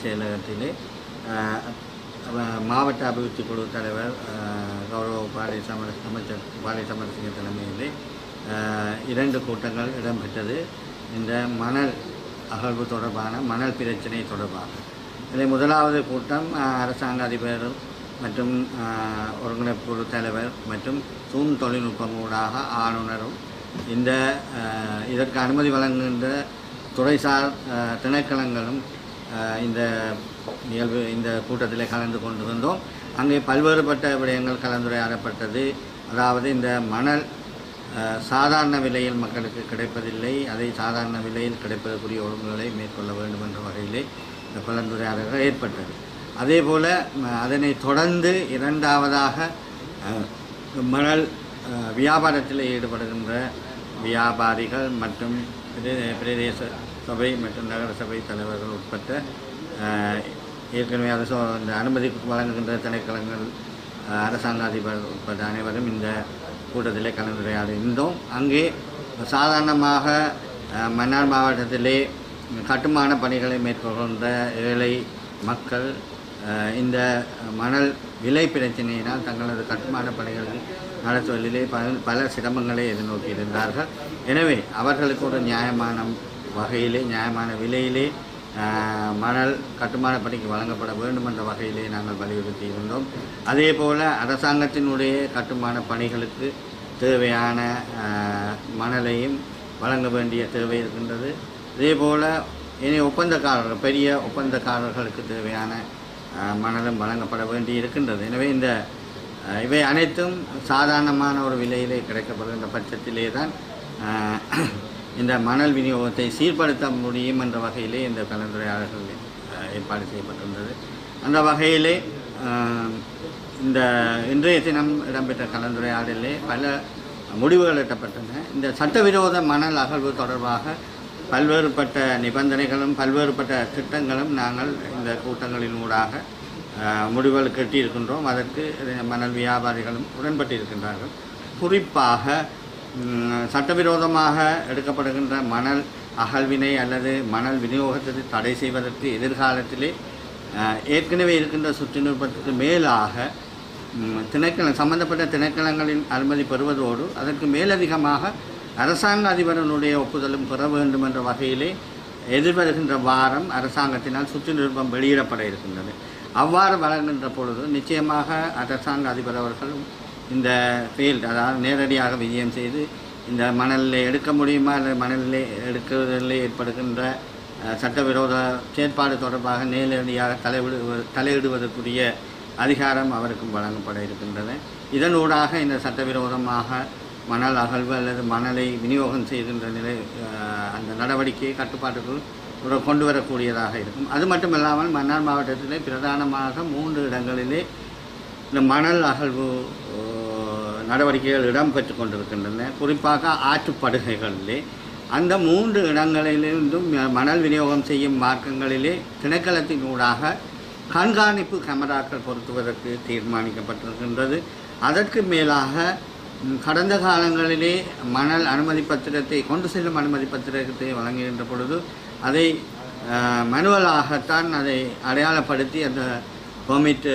செயலகத்திலே மாவட்ட அபிவிருத்தி குழு தலைவர் கௌரவ அமைச்சர் பாலை சமரசிங்க தலைமையிலே 2 கூட்டங்கள் இடம்பெற்றது. இந்த மணல் அகழ்வு தொடர்பான மணல் பிரச்சினை தொடர்பாக இதில் முதலாவது கூட்டம் அரசாங்க அதிபர் மற்றும் ஒருங்கிணைப்பு குழு தலைவர் மற்றும் தூண் தொழில்நுட்பம் ஊடாக ஆளுநரும் இதற்கு அனுமதி வழங்குகின்ற துறைசார் திணைக்களங்களும் இந்த கூட்டத்தில் கலந்து கொண்டிருந்தோம். அங்கே பல்வேறுபட்ட விடயங்கள் கலந்துரையாடப்பட்டது. அதாவது இந்த மணல் சாதாரண விலையில் மக்களுக்கு கிடைப்பதில்லை, அதை சாதாரண விலையில் கிடைப்பதற்குரிய ஒழுங்குகளை மேற்கொள்ள வேண்டும் என்ற வகையிலே இந்த கலந்துரையாடல்கள் ஏற்பட்டது. அதே போல் அதனை தொடர்ந்து 2வதாக மணல் வியாபாரத்தில் ஈடுபடுகின்ற வியாபாரிகள் மற்றும் பிரதேச சபை மற்றும் நகர சபை தலைவர்கள் உட்பட்ட ஏற்கனவே இந்த அனுமதி வழங்குகின்ற திணைக்களங்கள் அரசாங்க அதிபர் உட்பட்ட அனைவரும் இந்த கூட்டத்திலே கலந்துரையாடியிருந்தோம். அங்கே சாதாரணமாக மன்னார் மாவட்டத்திலே கட்டுமான பணிகளை மேற்கொள்கின்ற ஏழை மக்கள் இந்த மணல் விலை பிரச்சனையினால் தங்களது கட்டுமான பணிகளை நடத்துவதிலே பல சிரமங்களை எதிர்நோக்கி இருந்தார்கள். எனவே அவர்களுக்கு ஒரு நியாயமான விலையிலே மணல் கட்டுமான பணிக்கு வழங்கப்பட வேண்டும் என்ற வகையிலே நாங்கள் வலியுறுத்தி இருந்தோம். அதே போல் அரசாங்கத்தினுடைய கட்டுமான பணிகளுக்கு தேவையான மணலையும் வழங்க வேண்டிய தேவை இருக்கின்றது. அதே போல் இனி ஒப்பந்தக்காரர்கள் பெரிய ஒப்பந்தக்காரர்களுக்கு தேவையான மணலும் வழங்கப்பட வேண்டி இருக்கின்றது. எனவே இவை அனைத்தும் சாதாரணமான ஒரு விலையிலே கிடைக்கப்படுகின்ற பட்சத்திலே தான் இந்த மணல் விநியோகத்தை சீர்படுத்த முடியும் என்ற வகையிலே இந்த கலந்துரையாடல்கள் ஏற்பாடு செய்யப்பட்டிருந்தது. அந்த வகையிலே இன்றைய தினம் இடம்பெற்ற கலந்துரையாடலே பல முடிவுகள் எட்டப்பட்டன. இந்த சட்டவிரோத மணல் அகழ்வு தொடர்பாக பல்வேறுபட்ட நிபந்தனைகளும் பல்வேறுபட்ட திட்டங்களும் நாங்கள் இந்த கூட்டங்களின் ஊடாக முடிவுகள் கட்டியிருக்கின்றோம். அதற்கு மணல் வியாபாரிகளும் உடன்பட்டிருக்கின்றார்கள். குறிப்பாக சட்டவிரோதமாக எடுக்கப்படுகின்ற மணல் அகழ்வினை அல்லது மணல் விநியோகத்தை தடை செய்வதற்கு எதிர்காலத்திலே ஏற்கனவே இருக்கின்ற சுற்றுநிருப்பத்துக்கு மேலாக சம்பந்தப்பட்ட திணைக்களங்களின் அனுமதி பெறுவதோடு அதற்கு மேலதிகமாக அரசாங்க அதிபரனுடைய ஒப்புதலும் பெற வேண்டும் என்ற வகையிலே எதிர்வருகின்ற வாரம் அரசாங்கத்தினால் சுற்றுநிருப்பம் வெளியிடப்பட இருக்கின்றது. அவ்வாறு வழங்குகின்ற பொழுது நிச்சயமாக அரசாங்க அதிபர் அவர்கள் இந்த ஃபீல்டு, அதாவது நேரடியாக விஜயம் செய்து இந்த மணலில் எடுக்க முடியுமா அல்லது மணலில் எடுக்கிறதில் ஏற்படுகின்ற சட்டவிரோத செயற்பாடு தொடர்பாக நேரடியாக தலையிடுவதற்குரிய அதிகாரம் அவருக்கும் வழங்கப்பட இருக்கின்றது. இதனூடாக இந்த சட்டவிரோதமாக மணல் அகழ்வு அல்லது மணலை விநியோகம் செய்கின்ற அந்த நடவடிக்கையை கட்டுப்பாட்டுக்குள் கொண்டு வரக்கூடியதாக இருக்கும். அது மட்டுமல்லாமல் மன்னார் மாவட்டத்திலே பிரதானமாக 3 இடங்களிலே இந்த மணல் அகழ்வு நடவடிக்கைகள் இடம்பெற்று கொண்டிருக்கின்றன. குறிப்பாக ஆற்றுப்படுகைகளிலே அந்த 3 இடங்களிலிருந்தும் மணல் விநியோகம் செய்யும் மார்க்கங்களிலே திணைக்களத்தின் ஊடாக கண்காணிப்பு கேமராக்கள் பொருத்துவதற்கு தீர்மானிக்கப்பட்டிருக்கின்றது. அதற்கு மேலாக கடந்த காலங்களிலே மணல் அனுமதி பத்திரத்தை கொண்டு செல்லும் அனுமதி பத்திரத்தை வழங்குகின்ற பொழுது அதை மனுவலாகத்தான் அதை அடையாளப்படுத்தி அந்த பெர்மிட்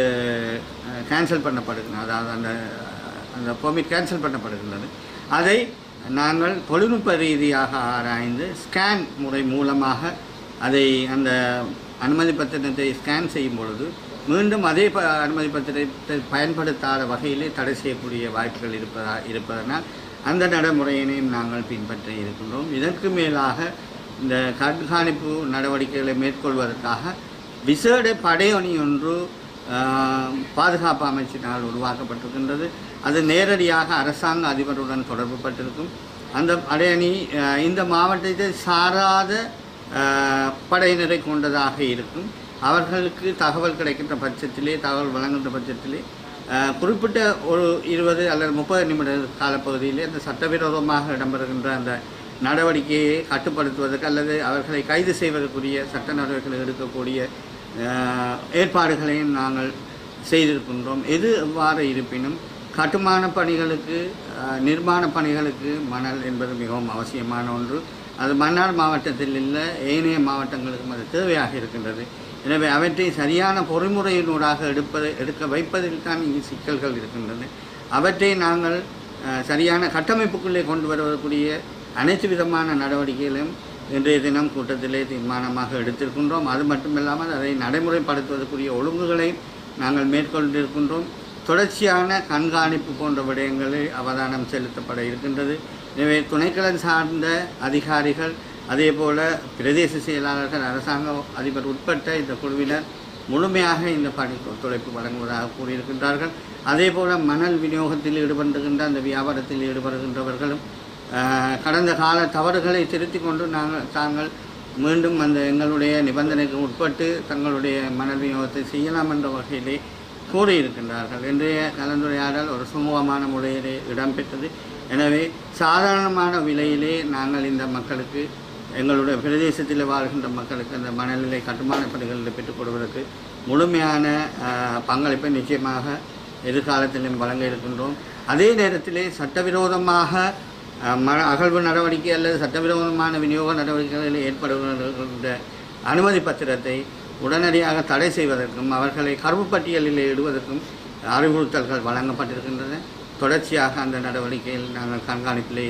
கேன்சல் பண்ணப்படுகிறது. அதாவது அந்த பெர்மிட் கேன்சல் பண்ணப்படுகின்றது. அதை நாங்கள் தொழில்நுட்ப ரீதியாக ஆராய்ந்து ஸ்கேன் முறை மூலமாக அதை அந்த அனுமதி பத்திரத்தை ஸ்கேன் செய்யும் பொழுது மீண்டும் அதே அனுமதி பத்திரத்தை பயன்படுத்தாத வகையிலே தடை செய்யக்கூடிய வாய்ப்புகள் இருப்பதனால் அந்த நடைமுறையினையும் நாங்கள் பின்பற்றி இருக்கின்றோம். இதற்கு மேலாக இந்த கண்காணிப்பு நடவடிக்கைகளை மேற்கொள்வதற்காக விசேட படையணி ஒன்று பாதுகாப்பு அமைச்சினால் உருவாக்கப்பட்டிருக்கின்றது. அது நேரடியாக அரசாங்க அதிபருடன் தொடர்பு பட்டிருக்கும். அந்த படையணி இந்த மாவட்டத்தை சாராத படையினரை கொண்டதாக இருக்கும். அவர்களுக்கு தகவல் கிடைக்கின்ற பட்சத்திலே, தகவல் வழங்குகின்ற பட்சத்திலே குறிப்பிட்ட ஒரு 20 அல்லது 30 நிமிட காலப்பகுதியிலே அந்த சட்டவிரோதமாக இடம்பெறுகின்ற அந்த நடவடிக்கையை கட்டுப்படுத்துவதற்கு அல்லது அவர்களை கைது செய்வதற்குரிய சட்ட நடவடிக்கைகளை எடுக்கக்கூடிய ஏற்பாடுகளையும் நாங்கள் செய்திருக்கின்றோம். எது எவ்வாறு இருப்பினும் கட்டுமான பணிகளுக்கு நிர்மாண பணிகளுக்கு மணல் என்பது மிகவும் அவசியமான ஒன்று. அது மன்னார் மாவட்டத்தில் இல்லை, ஏனைய மாவட்டங்களுக்கும் அது தேவையாக இருக்கின்றது. எனவே அவற்றை சரியான பொறிமுறையினூடாக எடுக்க வைப்பதில் தான் இங்கு சிக்கல்கள் இருக்கின்றன. அவற்றை நாங்கள் சரியான கட்டமைப்புக்குள்ளே கொண்டு வருவதற்குரிய அனைத்து விதமான நடவடிக்கைகளையும் இன்றைய தினம் கூட்டத்திலே தீர்மானமாக எடுத்திருக்கின்றோம். அது மட்டுமில்லாமல் அதை நடைமுறைப்படுத்துவதற்குரிய ஒழுங்குகளை நாங்கள் மேற்கொண்டிருக்கின்றோம். தொடர்ச்சியான கண்காணிப்பு போன்ற விடயங்களில் அவதானம் செலுத்தப்பட இருக்கின்றது. எனவே துணைக்களம் சார்ந்த அதிகாரிகள், அதே போல் பிரதேச செயலாளர்கள், அரசாங்க அதிபர் உட்பட்ட இந்த குழுவினர் முழுமையாக இந்த பணிக்கு ஒத்துழைப்பு வழங்குவதாக கூறியிருக்கின்றார்கள். அதே போல் மணல் விநியோகத்தில் ஈடுபடுகின்ற அந்த வியாபாரத்தில் ஈடுபடுகின்றவர்களும் கடந்த கால தவறுகளை திருத்தி கொண்டு தாங்கள் மீண்டும் அந்த எங்களுடைய நிபந்தனைக்கு உட்பட்டு தங்களுடைய மணல் விநியோகத்தை செய்யலாம் என்ற வகையிலே கூறியிருக்கின்றார்கள். இன்றைய கலந்துரையாடல் ஒரு சுமூகமான முறையிலே இடம்பெற்றது. எனவே சாதாரணமான விலையிலே நாங்கள் இந்த மக்களுக்கு, எங்களுடைய பிரதேசத்தில் வாழ்கின்ற மக்களுக்கு அந்த மணல்நிலை கட்டுமான பணிகளில் பெற்றுக் கொடுவதற்கு முழுமையான பங்களிப்பை நிச்சயமாக எதிர்காலத்திலும் வழங்க இருக்கின்றோம். அதே நேரத்திலே சட்டவிரோதமாக அகழ்வு நடவடிக்கை அல்லது சட்டவிரோதமான விநியோக நடவடிக்கைகளில் ஏற்படுகின்ற அனுமதி பத்திரத்தை உடனடியாக தடை செய்வதற்கும் அவர்களை கருப்பு பட்டியலில் இடுவதற்கும் அறிவுறுத்தல்கள் வழங்கப்பட்டிருக்கின்றன. தொடர்ச்சியாக அந்த நடவடிக்கையில் நாங்கள் கண்காணிப்பிலே